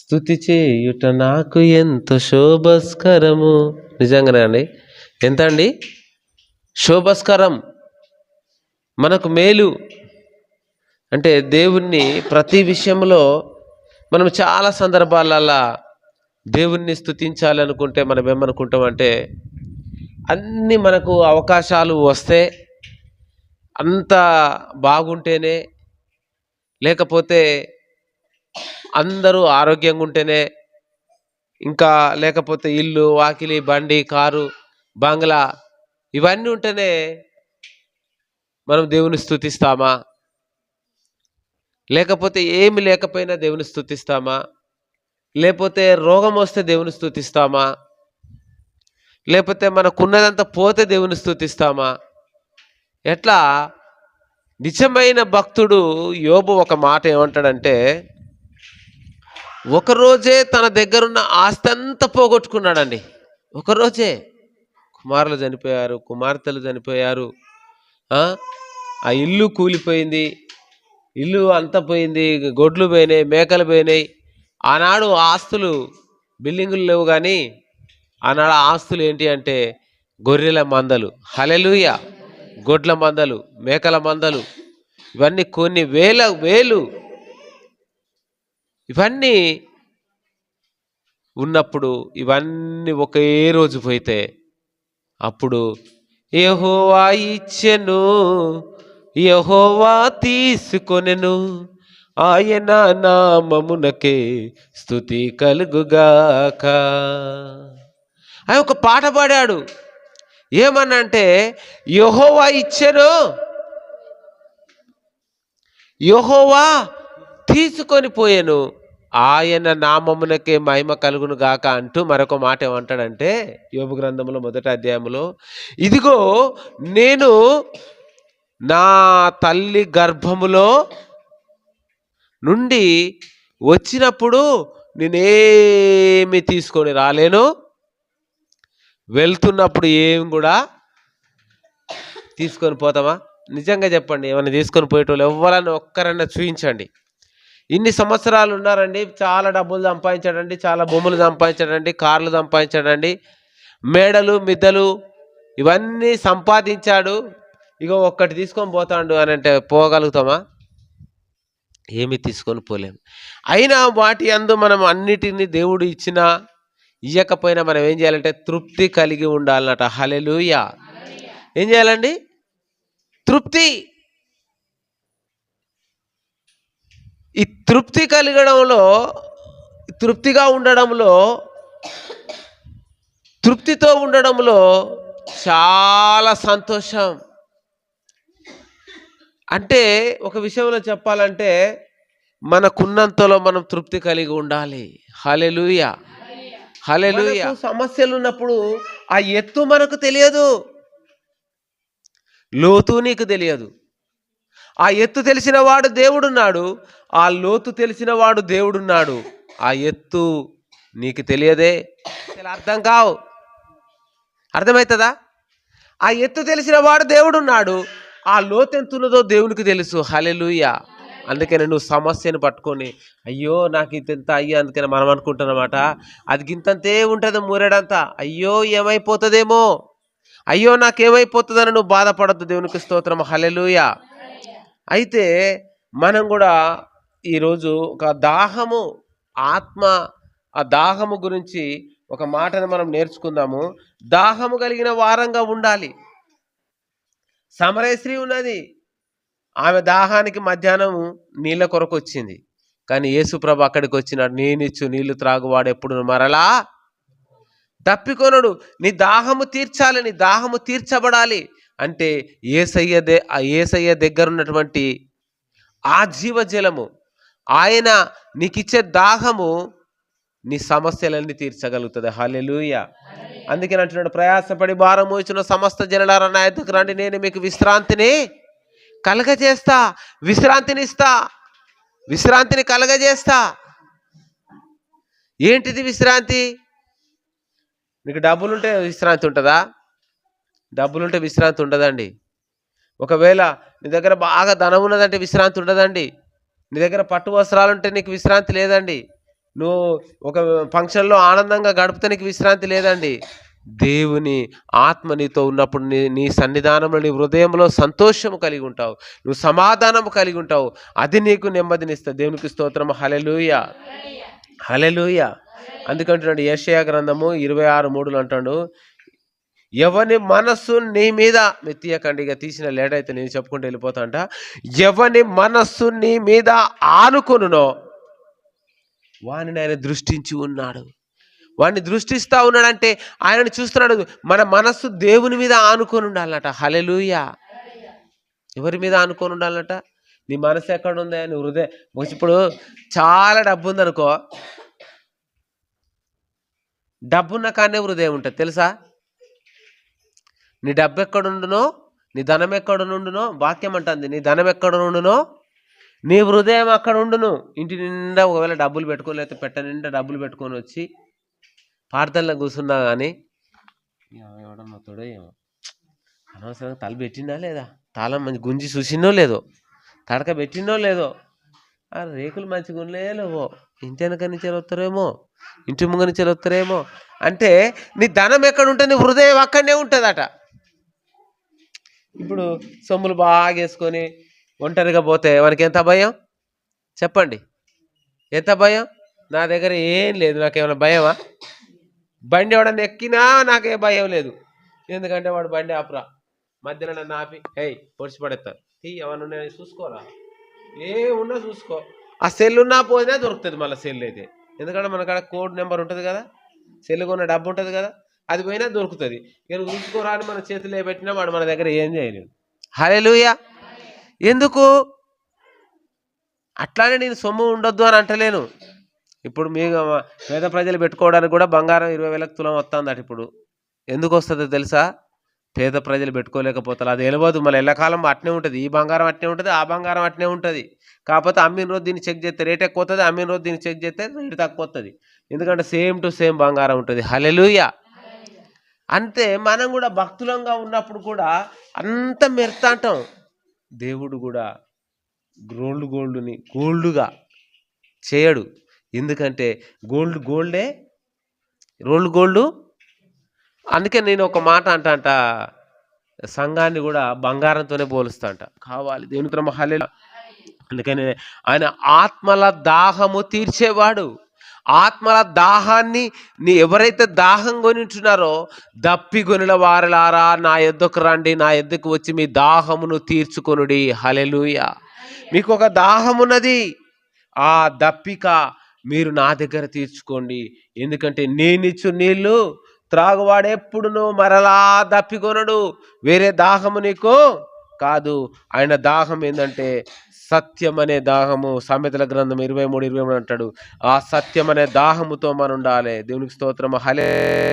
స్తుతి చేయుట నాకు ఎంతో శోభస్కరము. నిజంగానే అండి, ఎంత అండి శోభస్కరం, మనకు మేలు. అంటే దేవుణ్ణి ప్రతి విషయంలో మనం చాలా సందర్భాలల్లో దేవుణ్ణి స్తుతించాలనుకుంటే మనం ఏమనుకుంటామంటే, అన్నీ మనకు అవకాశాలు వస్తే, అంత బాగుంటేనే, లేకపోతే అందరూ ఆరోగ్యంగా ఉంటేనే, ఇంకా లేకపోతే ఇల్లు వాకిలి బండి కారు బంగ్లా ఇవన్నీ ఉంటేనే మనం దేవుని స్తుతిస్తామా? లేకపోతే ఏమి లేకపోయినా దేవుని స్తుతిస్తామా? లేకపోతే రోగం వస్తే దేవుని స్తుతిస్తామా? లేకపోతే మనకున్నదంతా పోతే దేవుని స్తుతిస్తామా? ఎట్లా? నిజమైన భక్తుడు యోబు ఒక మాట ఏమంటాడంటే, ఒకరోజే తన దగ్గరున్న ఆస్తి అంతా పోగొట్టుకున్నాడండి. ఒకరోజే కుమారులు చనిపోయారు, కుమార్తెలు చనిపోయారు, ఆ ఇల్లు కూలిపోయింది, ఇల్లు అంతా పోయింది, గొడ్లు పోయినాయి, మేకలు పోయినాయి. ఆనాడు ఆస్తులు బిల్డింగులు లేవు, కానీ ఆనాడు ఆస్తులు ఏంటి అంటే గొర్రెల మందలు, హల్లెలూయా, గొడ్ల మందలు, మేకల మందలు, ఇవన్నీ కొన్ని వేలు ఇవన్నీ ఉన్నప్పుడు ఇవన్నీ ఒకే రోజు పోయితే, అప్పుడు యెహోవా ఇచ్చెను, యెహోవా తీసుకొనెను, ఆయన నామమునకే స్తుతి కలుగుగాక. ఆయన ఒక పాట పాడాడు. ఏమనంటే, యెహోవా ఇచ్చెను, యెహోవా తీసుకొని పోయెను, ఆయన నామమునకే మహిమ కలుగును గాక అంటూ మరొక మాట ఏమంటాడంటే, యోబు గ్రంథంలో 1వ అధ్యాయంలో, ఇదిగో నేను నా తల్లి గర్భములో నుండి వచ్చినప్పుడు నేనేమి తీసుకొని రాలేను, వెళ్తున్నప్పుడు ఏం కూడా తీసుకొని పోతామా? నిజంగా చెప్పండి, ఏమైనా తీసుకొని పోయేటోళ్ళు ఎవరన్నా ఒక్కరన్నా చూపించండి. ఇన్ని సంవత్సరాలు ఉన్నారండి, చాలా డబ్బులు సంపాదించాడండి, చాలా భూములు సంపాదించాడండి, కార్లు సంపాదించాడండి, మేడలు మిద్దలు ఇవన్నీ సంపాదించాడు, ఇగో ఒక్కటి తీసుకొని పోతాడు అని అంటే పోగలుగుతామా? ఏమి తీసుకొని పోలేము. అయినా వాటి అందు మనం అన్నిటినీ దేవుడు ఇచ్చినా ఇయ్యకపోయినా మనం ఏం చేయాలంటే తృప్తి కలిగి ఉండాలన్నట. హల్లెలూయా. ఏం చేయాలండి? తృప్తి. ఈ తృప్తి కలగడంలో, తృప్తిగా ఉండడంలో, తృప్తితో ఉండడంలో చాలా సంతోషం. అంటే ఒక విషయంలో చెప్పాలంటే, మనకున్నంతలో మనం తృప్తి కలిగి ఉండాలి. హల్లెలూయా, హల్లెలూయా. సమస్యలు ఉన్నప్పుడు ఆ ఎత్తు మనకు తెలియదు, లోతు నీకు తెలియదు. ఆ ఎత్తు తెలిసిన వాడు దేవుడున్నాడు, ఆ లోతు తెలిసిన వాడు దేవుడున్నాడు. ఆ ఎత్తు నీకు తెలియదే, అర్థం కావు. అర్థమవుతుందా? ఆ ఎత్తు తెలిసిన వాడు దేవుడున్నాడు, ఆ లోతు ఎంతున్నదో దేవునికి తెలుసు. హల్లెలూయా. అందుకని నువ్వు సమస్యను పట్టుకొని అయ్యో నాకు ఇంత అయ్యో, అందుకని మనం అనుకుంటున్నమాట అది గింతంతే ఉంటుంది మూరేడంతా, అయ్యో ఏమైపోతుందేమో, అయ్యో నాకేమైపోతుందని నువ్వు బాధపడద్దు. దేవునికి స్తోత్రం. హల్లెలూయా. అయితే మనం కూడా ఈరోజు ఒక దాహము, ఆత్మ ఆ దాహము గురించి ఒక మాటను మనం నేర్చుకుందాము. దాహము కలిగిన వారంగా ఉండాలి. సమరయ స్త్రీ ఉన్నది, ఆమె దాహానికి మధ్యాహ్నం నీళ్ళ కొరకు వచ్చింది, కానీ యేసుప్రభు అక్కడికి వచ్చినాడు. నేనిచ్చు నీళ్లు త్రాగువాడు ఎప్పుడు మరలా తప్పికొనడు. నీ దాహము తీర్చాలి, నీ దాహము తీర్చబడాలి అంటే యేసయ్య దగ్గర ఉన్నటువంటి ఆ జీవజలము, ఆయన నీకిచ్చే దాహము నీ సమస్యలన్నీ తీర్చగలుగుతుంది. హల్లెలూయా. అందుకని అంటున్నాడు, ప్రయాసపడి భారం మోసిన సమస్త జనులారా నా యొద్దకు రండి, నేను మీకు విశ్రాంతిని కలగజేస్తా, విశ్రాంతిని ఇస్తా, విశ్రాంతిని కలగజేస్తా. ఏంటిది విశ్రాంతి? నీకు డబ్బులుంటే విశ్రాంతి ఉంటుందా? డబ్బులుంటే విశ్రాంతి ఉండదండి. ఒకవేళ నీ దగ్గర బాగా ధనం ఉన్నదంటే విశ్రాంతి ఉండదండి. నీ దగ్గర పట్టు వస్త్రాలుంటే నీకు విశ్రాంతి లేదండి. నువ్వు ఒక ఫంక్షన్లో ఆనందంగా గడుపుతానికి విశ్రాంతి లేదండి. దేవుని ఆత్మ నీతో ఉన్నప్పుడు నీ సన్నిధానంలో నీ హృదయంలో సంతోషము కలిగి ఉంటావు, నువ్వు సమాధానము కలిగి ఉంటావు. అది నీకు నెమ్మదినిస్తుంది. దేవునికి స్తోత్రం. హల్లెలూయా, హల్లెలూయా. అందుకంటున్నాడు యెషయా గ్రంథము 26:3 అంటాడు, ఎవని మనస్సు నీ మీద తీయకండి, ఇక తీసిన లేట్ అయితే నేను చెప్పుకుంటూ వెళ్ళిపోతా అంట. ఎవని మనస్సు నీ మీద ఆనుకొనునో వానిని ఆయన దృష్టించి ఉన్నాడు. వాడిని దృష్టిస్తా ఉన్నాడంటే ఆయనను చూస్తున్నాడు. మన మనస్సు దేవుని మీద ఆనుకొని ఉండాలట. హల్లెలూయా. ఎవరి మీద ఆనుకొని ఉండాలట? నీ మనసు ఎక్కడ ఉందా? నీ హృదయం. ఇప్పుడు చాలా డబ్బు ఉందనుకో, డబ్బున్న కానే హృదయం ఉంటుంది తెలుసా? నీ డబ్బు ఎక్కడుండునో, నీ ధనం ఎక్కడుండునో, వాక్యం అంటుంది, నీ ధనం ఎక్కడుండునో నీ హృదయం అక్కడ ఉండును. ఇంటి నిండా ఒకవేళ డబ్బులు పెట్టుకొని, లేకపోతే పెట్ట నిండా డబ్బులు పెట్టుకొని వచ్చి ప్రార్థనలో కూర్చున్నా కానీ ఎవడన్నా తోడో ఏమో అనవసరంగా తల పెట్టినా లేదా, తాళం మంచి గుంజి చూసినో లేదో, తడక పెట్టినో లేదో, ఆ రేకులు మంచిగా లేవో, ఇంటి వెనక నుంచి వస్తారేమో, ఇంటి ముంగ నుంచి వస్తారేమో అంటే నీ ధనం ఎక్కడ ఉంటే నీ హృదయం అక్కడనే ఉంటుందట. ఇప్పుడు సొమ్ములు బాగా వేసుకొని ఒంటరిగా పోతే వానికి ఎంత భయం చెప్పండి? ఎంత భయం? నా దగ్గర ఏం లేదు, నాకేమైనా భయమా? బండి ఎవడన్నా ఎక్కినా నాకే భయం లేదు. ఎందుకంటే వాడు బండి ఆపురా, మధ్యలో నన్ను ఆపి హే పొడిచి పడేస్తారు. ఏమన్నా చూసుకోరా, ఏమున్నా చూసుకో. ఆ సెల్ ఉన్నా పోయినా దొరుకుతుంది మళ్ళీ సెల్ అయితే. ఎందుకంటే మనకాడ కోడ్ నెంబర్ ఉంటుంది కదా, సెల్ కొన్న డబ్బు ఉంటుంది కదా, అది పోయినా దొరుకుతుంది. ఇక చూసుకోరా అని మన చేతిలో పెట్టినా వాడు మన దగ్గర ఏం చేయలేడు. హల్లెలూయా. ఎందుకు? అట్లానే నేను సొమ్ము ఉండొద్దు అని అంటలేను. ఇప్పుడు మీ పేద ప్రజలు పెట్టుకోవడానికి కూడా బంగారం 20,000 తులం వస్తుంది అటు. ఇప్పుడు ఎందుకు వస్తుందో తెలుసా? పేద ప్రజలు పెట్టుకోలేకపోతారు. అది వెళ్ళబోదు మళ్ళీ ఎల్లకాలం అట్నే ఉంటుంది. ఈ బంగారం అట్నే ఉంటుంది, ఆ బంగారం అట్నే ఉంటుంది. కాకపోతే అమ్మిన రోజు దీన్ని చెక్ చేస్తే రేట్ ఎక్కువ వస్తుంది, అమ్మిన రోజు దీన్ని చెక్ చేస్తే రేట్ తక్కువ వస్తుంది. ఎందుకంటే సేమ్ టు సేమ్ బంగారం ఉంటుంది. హల్లెలూయా. అంతే మనం కూడా భక్తులంగా ఉన్నప్పుడు కూడా అంత మెరుతాంటాం. దేవుడు కూడా గోల్డ్ని గోల్డ్గా చేయడు. ఎందుకంటే గోల్డే, గోల్డ్. అందుకే నేను ఒక మాట అంట, సంఘాన్ని కూడా బంగారంతోనే పోలుస్తా అంట. కావాలి దేవుని క్రమ. హల్లెలూయా. అందుకని ఆయన ఆత్మల దాహము తీర్చేవాడు. ఆత్మల దాహాన్ని ఎవరైతే దాహం కొనింటున్నారో, దప్పిగొనిన వారలారా నా యొద్దకు రండి, నా యొద్దకు వచ్చి మీ దాహమును తీర్చుకొనుడి. హల్లెలూయా. మీకు ఒక దాహమున్నది, ఆ దప్పిక మీరు నా దగ్గర తీర్చుకోండి. ఎందుకంటే నేనిచ్చు నీళ్ళు త్రాగువాడెప్పుడును మరలా దప్పికొనడు. వేరే దాహము నీకు కాదు. ఆయన దాహం ఏంటంటే సత్యం అనే దాహము. సామెతల గ్రంథం 23:23 అంటాడు, ఆ సత్యం అనే దాహముతో మనం ఉండాలి. దేవునికి స్తోత్రం. హల్లెలూయా.